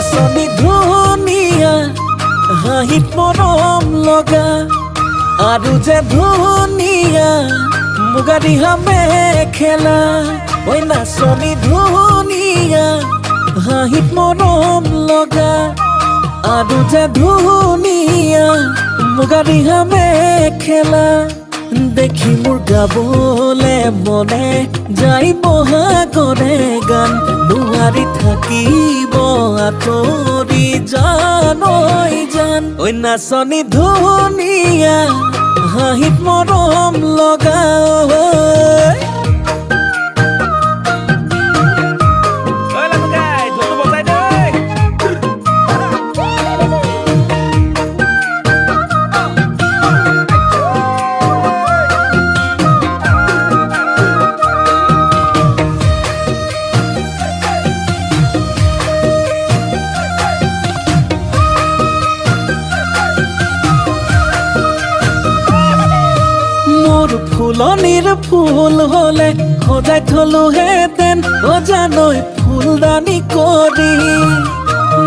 নাচনি ধুনীয়া হাঁহিত মৰম লগা আৰু যে ধুনীয়া মুগা ৰিহা মেখেলা ঐ নাচনি ধুনীয়া হাঁহিত মৰম লগা আৰু যে ধুনীয়া মুগা ৰিহা মেখেলা দেখি মোৰ গাবলে মনে যাই বহাগৰে গান নোৱাৰি থাকিব আঁতৰি জান ঐ জান ঐ নাচনি ধুনীয়া হাঁহিত মৰম লগা ফুলনিৰ ফুল হলে সজাই থলো হেতেন অজানৈ ফুলদানি কৰি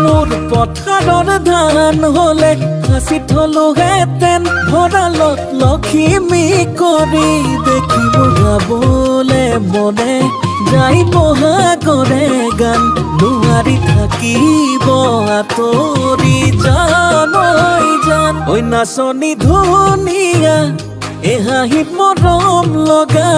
মোৰ পথাৰৰ ধান হলে সাঁচি থলো হেতেন ভঁৰালত লখিমী কৰি দেখিব গাবলে মনে যাই বহাগৰে গান নোৱাৰি থাকিব আঁতৰি জান ঐ জান ঐ নাচনি ধুনীয়া এ হাঁহিত মৰম লগা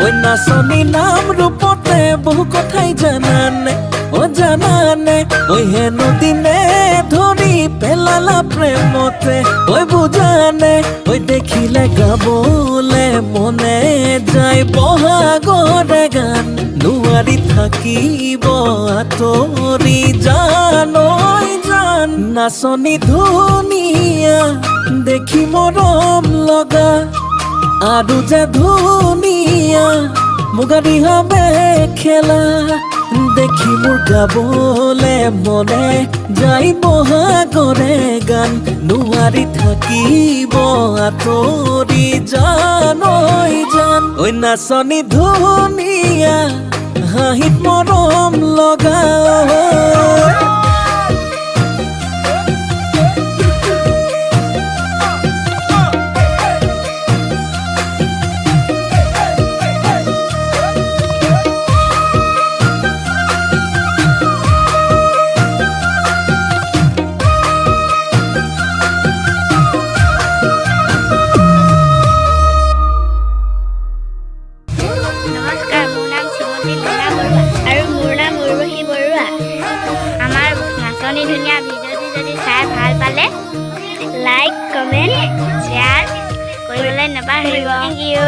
ঐ নাচনি নাম ৰূপতে বহু কথাই জানানে জানানে ঐ হেনো দিনে ধৰি পেলালা প্ৰেমতে ঐ বুজানে ঐ দেখিলে গাবলে মনে যায় বহাগৰে গান নোৱাৰি থাকিব আঁতৰি জান ঐ জান নাচনি ধুনীয়া দেখি মৰম লগা আৰু যে ধুনীয়া মুগা ৰিহা মেখেলা দেখি মোৰ গাবলে মনে যাই বহাগৰে গান নোৱাৰি থাকিব আঁতৰি জান ঐ জান ঐ নাচনি ধুনীয়া হাঁহিত মৰম লগা ধুনীয়া ভিডিঅ'টি যদি চাই ভাল পালে লাইক কমেণ্ট শ্বেয়াৰ কৰিবলৈ নাপাহৰিব। Thank U.